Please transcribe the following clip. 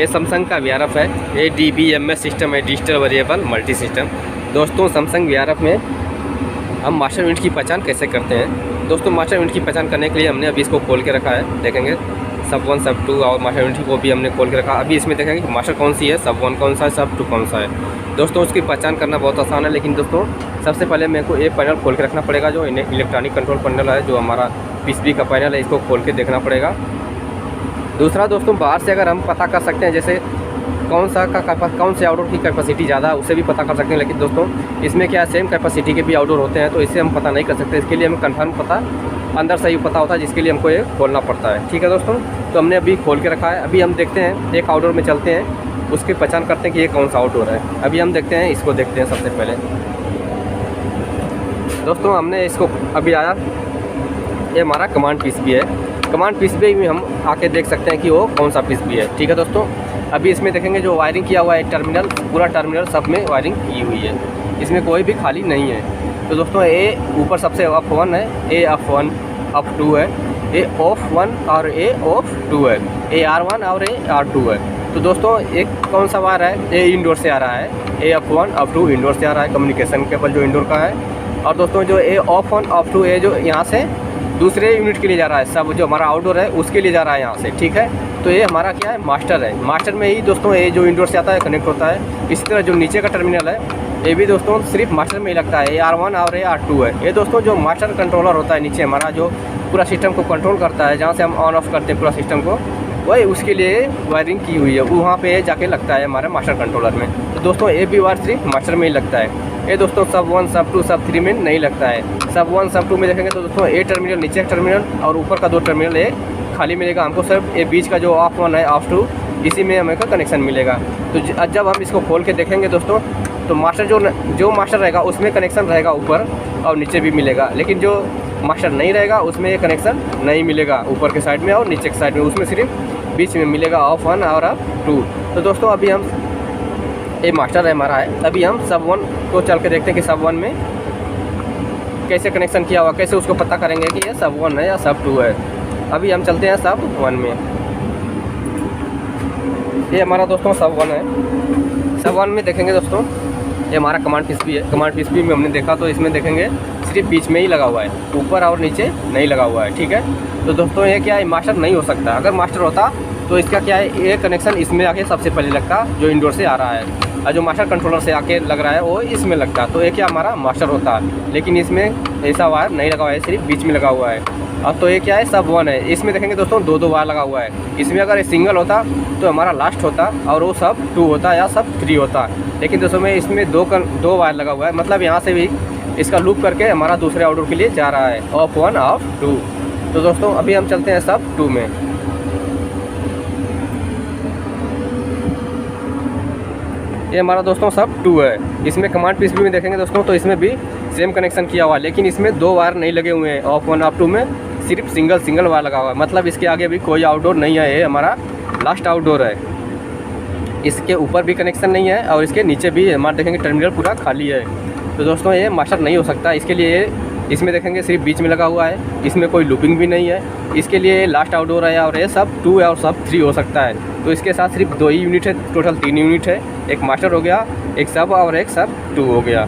ये सैमसंग का VRF है। ये DBMS सिस्टम है, डिजिटल वेरिएबल मल्टी सिस्टम। दोस्तों सैमसंग VRF में हम मास्टर यूनिट की पहचान कैसे करते हैं। दोस्तों मास्टर यूनिट की पहचान करने के लिए हमने अभी इसको खोल के रखा है, देखेंगे सब 1 सब 2 और मास्टर यूनिट को भी हमने खोल के रखा। अभी इसमें देखेंगे कि मास्टर कौन सी है, सब 1 कौन सा है, सब 2 कौन सा है। दोस्तों उसकी पहचान करना बहुत आसान है, लेकिन दोस्तों सबसे पहले मेरे को ये पैनल खोल के रखना पड़ेगा, जो इलेक्ट्रॉनिक कंट्रोल पैनल है, जो हमारा PCB का पैनल है, इसको खोल के देखना पड़ेगा। दूसरा दोस्तों बाहर से अगर हम पता कर सकते हैं, जैसे कौन से आउटडोर की कैपेसिटी ज़्यादा है, उससे भी पता कर सकते हैं। लेकिन दोस्तों इसमें क्या सेम कैपेसिटी के भी आउटडोर होते हैं, तो इससे हम पता नहीं कर सकते। इसके लिए हमें कंफर्म पता अंदर से ही पता होता है, जिसके लिए हमको ये खोलना पड़ता है। ठीक है दोस्तों, तो हमने अभी खोल के रखा है। अभी हम देखते हैं एक आउटडोर में चलते हैं, उसकी पहचान करते हैं कि ये कौन सा आउटडोर है। अभी हम देखते हैं, इसको देखते हैं सबसे पहले। दोस्तों हमने इसको अभी आया, ये हमारा कमांड PCB है। कमांड PCB में हम आके देख सकते हैं कि वो कौन सा PCB है। ठीक है दोस्तों, अभी इसमें देखेंगे जो वायरिंग किया हुआ है, टर्मिनल पूरा टर्मिनल सब में वायरिंग की हुई है, इसमें कोई भी खाली नहीं है। तो दोस्तों ए ऊपर सबसे अप 1 है, ए अप 1 अप 2 है, ए ऑफ 1 और ए ऑफ 2 है, ए R1 और ए R2 है। तो दोस्तों एक कौन सा वायर है, ए इंडोर से आ रहा है, ए अप 1 अप 2 इंडोर से आ रहा है, कम्युनिकेशन केबल जो इंडोर का है। और दोस्तों जो ए ऑफ 1 अप 2 ए जो यहाँ से दूसरे यूनिट के लिए जा रहा है, सब जो हमारा आउटडोर है उसके लिए जा रहा है यहाँ से। ठीक है, तो ये हमारा क्या है, मास्टर है। मास्टर में ही दोस्तों ये जो इंडोर से आता है कनेक्ट होता है। इसी तरह जो नीचे का टर्मिनल है, ये भी दोस्तों सिर्फ मास्टर में ही लगता है, ए R1 और ए R2 है। ये दोस्तों जो मास्टर कंट्रोलर होता है नीचे हमारा, जो पूरा सिस्टम को कंट्रोल करता है, जहाँ से हम ऑन ऑफ करते हैं पूरा सिस्टम को, वही उसके लिए वायरिंग की हुई है, वहाँ पे जाके लगता है हमारे मास्टर कंट्रोलर में। तो दोस्तों ये भी वायर सिर्फ मास्टर में ही लगता है। ये दोस्तों सब 1 सब 2 सब 3 में नहीं लगता है। सब 1 सब 2 में देखेंगे तो दोस्तों ए टर्मिनल, नीचे का टर्मिनल और ऊपर का 2 टर्मिनल ये खाली मिलेगा हमको। सिर्फ ये बीच का जो ऑफ 1 है ऑफ 2, इसी में हमें का कनेक्शन मिलेगा। तो जब हम इसको खोल के देखेंगे दोस्तों, तो मास्टर जो मास्टर रहेगा उसमें कनेक्शन रहेगा ऊपर और नीचे भी मिलेगा, लेकिन जो मास्टर नहीं रहेगा उसमें ये कनेक्शन नहीं मिलेगा ऊपर के साइड में और नीचे के साइड में, उसमें सिर्फ बीच में मिलेगा ऑफ 1 और ऑफ 2। तो दोस्तों अभी हम ये मास्टर है हमारा है, अभी हम सब 1 को चल के देखते हैं कि सब 1 में कैसे कनेक्शन किया हुआ, कैसे उसको पता करेंगे कि ये सब 1 है या सब 2 है। अभी हम चलते हैं सब 1 में। ये हमारा दोस्तों सब 1 है। सब 1 में देखेंगे दोस्तों, ये हमारा कमांड PCB है। कमांड PCB में हमने देखा तो इसमें देखेंगे सिर्फ बीच में ही लगा हुआ है, ऊपर और नीचे नहीं लगा हुआ है। ठीक है, तो दोस्तों ये क्या है, मास्टर नहीं हो सकता। अगर मास्टर होता तो इसका क्या है, ये कनेक्शन इसमें आके सबसे पहले लगता जो इंडोर से आ रहा है, और जो मास्टर कंट्रोलर से आके लग रहा है वो इसमें लगता, तो ये क्या हमारा मास्टर होता। लेकिन इसमें ऐसा वायर नहीं लगा हुआ है, सिर्फ बीच में लगा हुआ है। अब तो ये क्या है, सब 1 है। इसमें देखेंगे दोस्तों 2 वायर लगा हुआ है। इसमें अगर ये सिंगल होता तो हमारा लास्ट होता और वो सब 2 होता या सब 3 होता। लेकिन दोस्तों में इसमें 2 वायर लगा हुआ है, मतलब यहाँ से भी इसका लूप करके हमारा दूसरे आउटडोर के लिए जा रहा है, ऑफ 1 ऑफ 2। तो दोस्तों अभी हम चलते हैं सब 2 में। ये हमारा दोस्तों सब 2 है। इसमें कमांड PCB में देखेंगे दोस्तों तो इसमें भी सेम कनेक्शन किया हुआ है, लेकिन इसमें 2 वायर नहीं लगे हुए हैं। ऑफ 1 ऑफ 2 में सिर्फ सिंगल वायर लगा हुआ है, मतलब इसके आगे भी कोई आउटडोर नहीं है। ये हमारा लास्ट आउटडोर है। इसके ऊपर भी कनेक्शन नहीं है और इसके नीचे भी हमारा देखेंगे टर्मिनल पूरा खाली है। तो दोस्तों ये मास्टर नहीं हो सकता। इसके लिए इसमें देखेंगे सिर्फ बीच में लगा हुआ है, इसमें कोई लूपिंग भी नहीं है। इसके लिए लास्ट आउटडोर है और ये सब 2 है और सब 3 हो सकता है। तो इसके साथ सिर्फ 2 ही यूनिट है, टोटल 3 यूनिट है। एक मास्टर हो गया, एक सब और एक सब 2 हो गया।